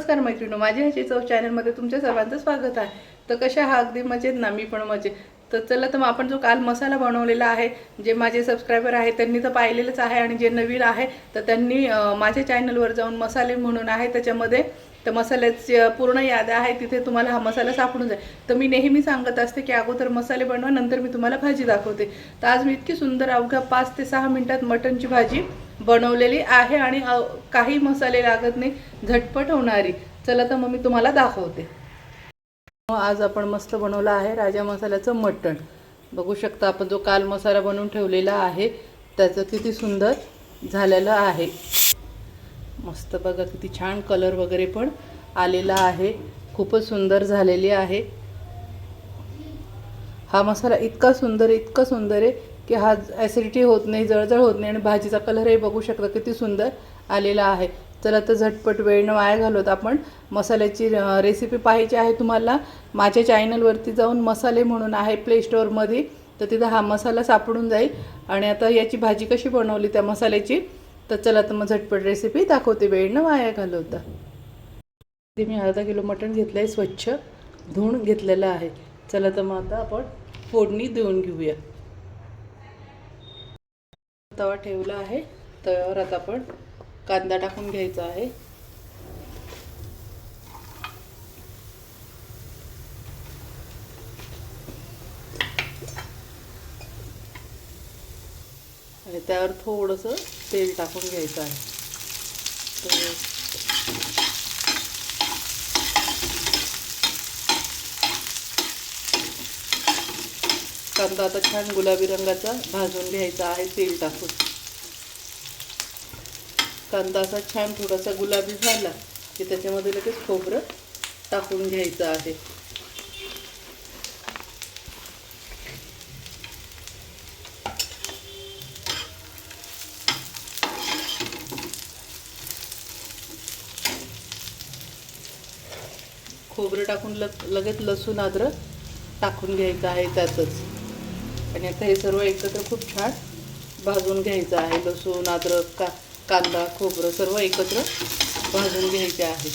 नमस्कार मैत्रिणी, माझ्या ह्याची चव चॅनलमध्ये तुमच्या सर्वांचं स्वागत आहे। तर कशा हा अगदी मजेत ना, मी पण मजेत। तर चला, तर मग आपण जो काल मसाला बनवलेला आहे, जे माझे सबस्क्रायबर आहे त्यांनी तर पाहिलेलंच आहे, आणि जे नवीन आहे तर त्यांनी माझ्या चॅनलवर जाऊन मसाले म्हणून आहे त्याच्यामध्ये तर मसाल्याची पूर्ण यादी आहे, तिथे तुम्हाला हा मसाला सापडून जाईल। तर मी नेहमी सांगत असते की अगोदर मसाले बनवा, नंतर मी तुम्हाला भाजी दाखवते। तर आज मी इतकी सुंदर अवघ्या 5 ते 6 मिनिटात मटनची भाजी बनवलेली आहे, आणि काही मसाले लागत नाही, झटपट होणारी। चला, तर मग मी तुम्हाला दाखवते। आज आपण मस्त बनवला आहे राजा मसाल्याचं मटण। बघू शकता आपण जो काल मसाला बनवून ठेवलेला आहे त्याचं किती सुंदर झालेलं आहे। मस्त बघा, किती छान कलर वगैरे पण आलेला आहे, खूपच सुंदर झालेली आहे। हा मसाला इतका सुंदर आहे की हा ॲसिडिटी होत नाही, जळजळ होत नाही, आणि भाजीचा कलरही बघू शकता किती सुंदर आलेला आहे। चला, तर झटपट वेळ न वाया घालवत आपण मसाल्याची रेसिपी पाहायची आहे तुम्हाला। माझ्या चॅनलवरती जाऊन मसाले म्हणून आहे प्ले स्टोअरमध्ये, तर तिथं हा मसाला सापडून जाईल। आणि आता याची भाजी कशी बनवली त्या मसाल्याची, तर चला, तर मग झटपट रेसिपी दाखवते वेळ न वाया घालवता। मी अर्धा किलो मटण घेतलं आहे, स्वच्छ धुवून घेतलेलं आहे। चला, तर मग आता आपण फोडणी देऊन घेऊया। तवा ठेवला आहे, तव्यावर आता आपण कांदा टाकून घ्यायचा आहे। आणि त्यावर थोडंसं तेल टाकून घ्यायचं आहे। कांदा आता छान गुलाबी रंगाचा भाजून घ्यायचा आहे तेल टाकून। कांदा असा छान थोडासा गुलाबी झाला की त्याच्यामध्ये लगेच खोबरं टाकून घ्यायचं आहे। खोबरं टाकून लगेच लसूण अद्रक टाकून घ्यायचं आहे त्यातच। आणि आता हे सर्व एकत्र खूप छान भाजून घ्यायचं आहे। लसूण अद्रक कांदा खोबरं सर्व एकत्र भाजून घ्यायचे आहे।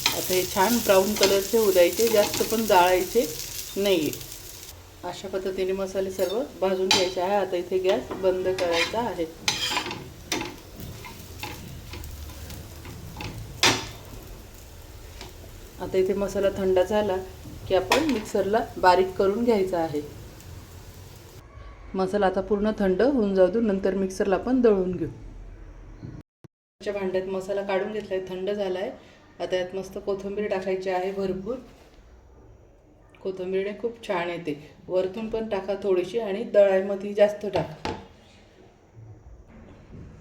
आता हे छान ब्राऊन कलरचे होऊ द्यायचे, जास्त पण जाळायचे नाही। अशा पद्धतीने मसाले सर्व भाजून घ्यायचे आहे। आता इथे गॅस बंद करायचा आहे। आता इथे मसाला थंड झाला की आपण मिक्सरला बारीक करून घ्यायचा आहे। मसाला आता पूर्ण थंड होऊन जाऊ, नंतर मिक्सरला आपण दळून घेऊ। भांड्यात मसाला काढून घेतलाय, थंड झालाय। आता यात मस्त कोथिंबीर टाकायची आहे भरपूर। कोथिंबीरने खूप छान येते, वरतून पण टाका थोडीशी, आणि दळायमध्ये जास्त टाका।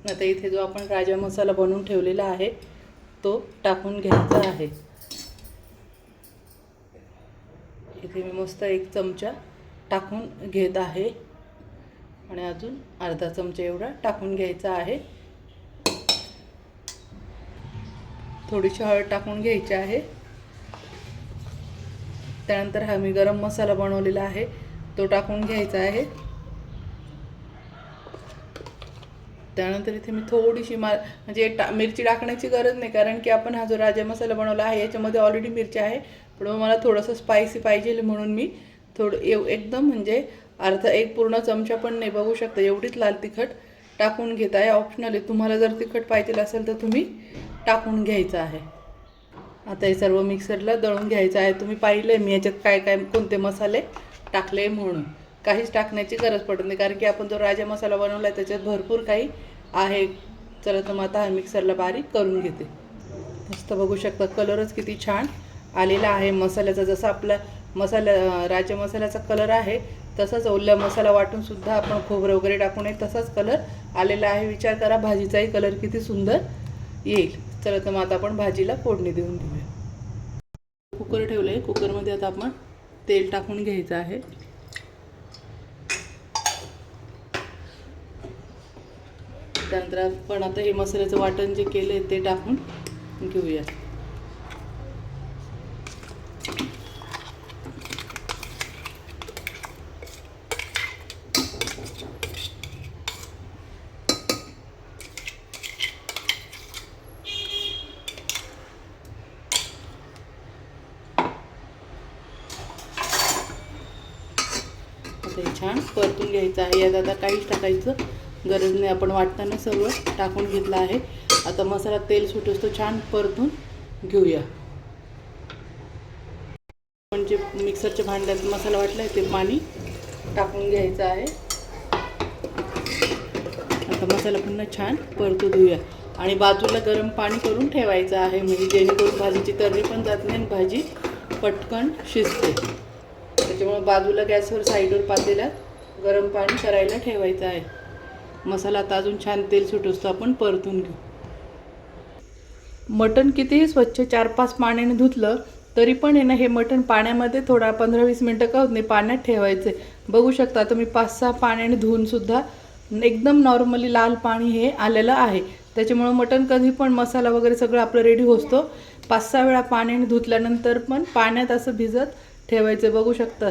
आता इथे जो आपण राजा मसाला बनवून ठेवलेला आहे तो टाकून घ्यायचा आहे। इथे मी मस्त 1 चमचा टाकून घेत आहे, आणि अजून अर्धा चमचा एवढा टाकून घ्यायचा आहे। थोडीशी हळद टाकून घ्यायची आहे। त्यानंतर हा मी गरम मसाला बनवलेला आहे तो टाकून घ्यायचा आहे। त्यानंतर इथे मी थोडीशी म्हणजे मिरची टाकण्याची गरज नाही, कारण की आपण हा जो राजा मसाला बनवला आहे याच्यामध्ये ऑलरेडी मिरची आहे। पण मला थोडंसं स्पायसी पाहिजे म्हणून मी एकदम म्हणजे अर्धा 1 पूर्ण चमचा पण नाही, बघू शकता एवढीच लाल तिखट टाकून घेत आहे। ऑप्शनल आहे, तुम्हाला जर तिखट पाहिजे असेल तर तुम्ही टाकून घ्यायचं आहे। आता हे सर्व मिक्सरला दळून घ्यायचं आहे। तुम्ही पाहिलं मी याच्यात काय काय कोणते मसाले टाकले म्हणून, काहीच टाकण्याची गरज पडत नाही, कारण की आपण जो राजा मसाला बनवला आहे त्याच्यात भरपूर काही आहे। चला, तर मग आता हा मिक्सरला बारीक करून घेते। मस्त बघू शकता कलरच किती छान आलेला आहे मसाल्याचा। जसा आपला राजा मसाल्याचा कलर आहे तसाच ओला मसाला वाटून सुद्धा आपण खोबरं वगैरे टाकून तसाच कलर आलेला आहे। विचार करा भाजीचाही कलर किती सुंदर येईल। चला, तर मग आता आपण भाजीला फोडणी देऊन घेऊया। कुकर ठेवलंय, कुकरमध्ये आता आपण तेल टाकून घ्यायचं आहे। त्यानंतर आपण आता हे मसाल्याचं वाटण जे केलंय ते टाकून घेऊया। छान परतून घ्यायचं आहे. यात आता काहीच टाकायचं गरज नाही, आपण वाटताना सर्व टाकून घेतलं आहे. आता मसाला तेल सुटतो छान परतून घेऊया. म्हणजे मिक्सरच्या भांड्यात मसाला वाटला आहे ते पाणी टाकून घ्यायचं आहे. आता मसाला पुन्हा छान परतू घेऊया आणि बाजूला गरम पाणी करून ठेवायचं आहे, म्हणजे जेणेकरून भाजीची तर्री पण जात नाही आणि भाजी पटकन शिजते. त्याच्यामुळे बाजूला गॅसवर साईडवर पातेल्यात गरम पाणी करायला ठेवायचं आहे. मसाला आता अजून छान तेल सुटतो आपण परतून घेऊ. मटण कितीही स्वच्छ 4-5 पाण्याने धुतलं तरी पण आहे ना, हे मटण पाण्यामध्ये थोडा 15-20 मिनटं का होत नाही पाण्यात ठेवायचे. बघू शकता आता मी 5-6 पाण्याने धुवून सुद्धा एकदम नॉर्मली लाल पाणी हे आलेलं आहे. त्याच्यामुळे मटण कधी पण मसाला वगैरे सगळं आपलं रेडी होतो. 5-6 वेळा पाण्याने धुतल्यानंतर पण पाण्यात असं भिजत ठेवायचं. बघू शकता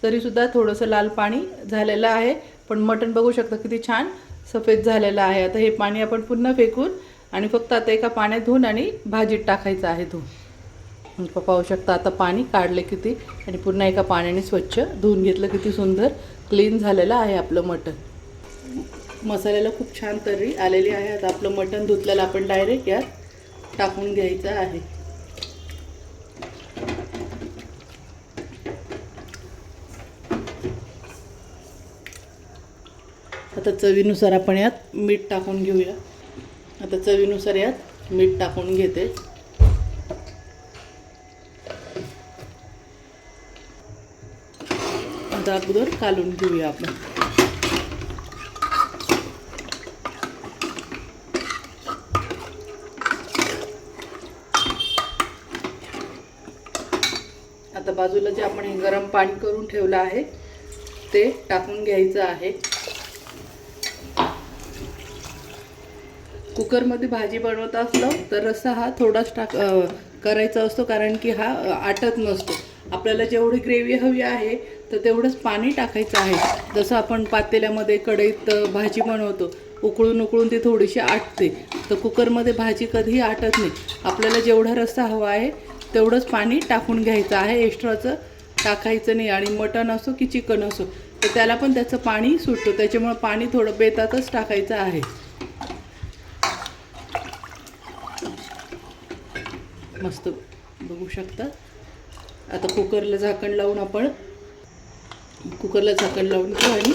तरीसुद्धा थोडंसं लाल पाणी झालेलं आहे, पण मटण बघू शकता किती छान सफेद झालेलं आहे. आता हे पाणी आपण पुन्हा फेकून आणि फक्त आता एका पाण्यात धुवून आणि भाजीत टाकायचं आहे. पाहू शकता आता पाणी काढले किती आणि पुन्हा एका पाण्याने स्वच्छ धुवून घेतलं. किती सुंदर क्लीन झालेलं आहे आपलं मटण. मसाल्याला खूप छान तर्री आलेली आहे. आता आपलं मटण धुतलेलं आपण डायरेक्ट यात टाकून घ्यायचं आहे. आता चवीनुसार आपण यात मीठ टाकून घेऊया. आता चवीनुसार यात मीठ टाकून घेते. आता अगोदर कालून घेऊया आपण. आता बाजूला जे आपण हे गरम पाणी करून ठेवलं आहे ते टाकून घ्यायचं आहे. कुकरमध्ये भाजी बनवत असलं तर रस्सा हा थोडाच करायचा असतो, कारण की हा आटत नसतो. आपल्याला जेवढी ग्रेव्ही हवी आहे तर तेवढंच पाणी टाकायचं आहे. जसं आपण पातेल्यामध्ये कढईत भाजी बनवतो, उकळून उकळून ती थोडीशी आटते, तर कुकरमध्ये भाजी कधीही आटत नाही. आपल्याला जेवढा रस्सा हवा आहे तेवढंच पाणी टाकून घ्यायचं आहे, एक्स्ट्राचं टाकायचं नाही. आणि मटण असो की चिकन असो तर त्याला पण त्याचं पाणी सुटतं, त्याच्यामुळे पाणी थोडं बेतातच टाकायचं आहे. मस्त बघू शकता. आता कुकरला झाकण लावून आपण घेऊ आणि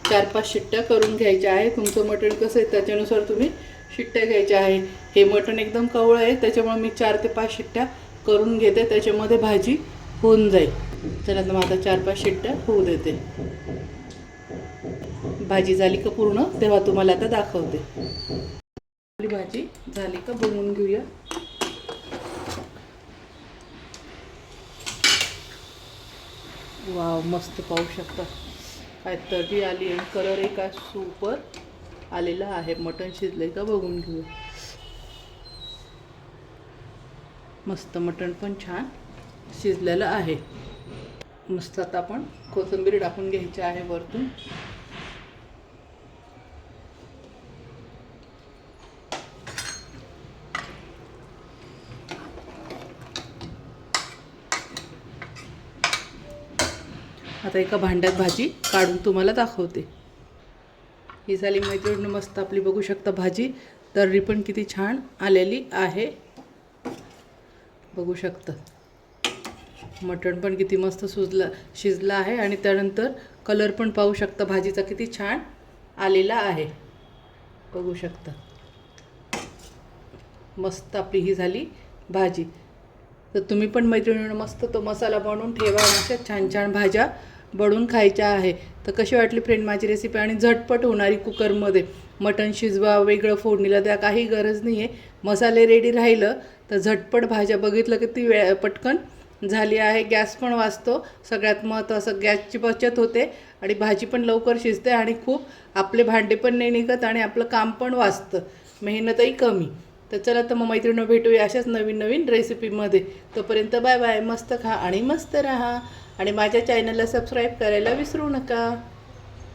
4-5 शिट्ट्या करून घ्यायच्या आहे. तुमचं मटण कसं आहे त्याच्यानुसार तुम्ही शिट्ट्या घ्यायच्या आहे. हे मटण एकदम कवळं आहे त्याच्यामुळे मी 4 ते 5 शिट्ट्या करून घेते, त्याच्यामध्ये भाजी होऊन जाईल. चला तर मग आता 4-5 शिट्ट्या होऊ देते. भाजी झाली का पूर्ण तेव्हा तुम्हाला आता दाखवते. आपली भाजी झाली का बनवून घेऊया. वाव, मस्त पाहू शकता काय तर्री आली आणि कलर एक काय सुपर आलेला आहे. मटण शिजले का बघून घेऊया. मस्त मटण पण छान शिजलेलं आहे. मस्त आता आपण कोथिंबीर टाकून घ्यायची आहे वरतून. आता एका भांड्यात भाजी काढून तुम्हाला दाखवते. ही झाली मैत्रिणी मस्त आपली. बघू शकता भाजी तर्री पण किती छान आलेली आहे. बघू शकता मटण पण किती मस्त शिजलं आहे आणि त्यानंतर कलर पण पाहू शकता भाजीचा किती छान आलेला आहे. बघू शकता मस्त आपली ही झाली भाजी. तर तुम्ही पण मैत्रिणींना मस्त तो मसाला बनवून ठेवा. अशा छान छान भाज्या बनवून खायच्या आहे. तर कशी वाटली फ्रेंड माझी रेसिपी. आणि झटपट होणारी, कुकरमध्ये मटण शिजवा, वेगळं फोडणीला द्या, काही गरज नाही आहे. मसाले रेडी राहिलं तर झटपट भाज्या बघितलं किती पटकन झाली आहे. गॅस पण वाचतो, सगळ्यात महत्त्वाचं गॅसची बचत होते आणि भाजी पण लवकर शिजते आणि खूप आपले भांडे पण नाही निघत आणि आपलं काम पण वाचतं, मेहनतही कमी. तर चला तर मग मैत्रिणींनो भेटूया अशाच नवीन नवीन रेसिपीमध्ये. तोपर्यंत बाय बाय. मस्त खा आणि मस्त राहा आणि माझ्या चॅनलला सबस्क्राईब करायला विसरू नका.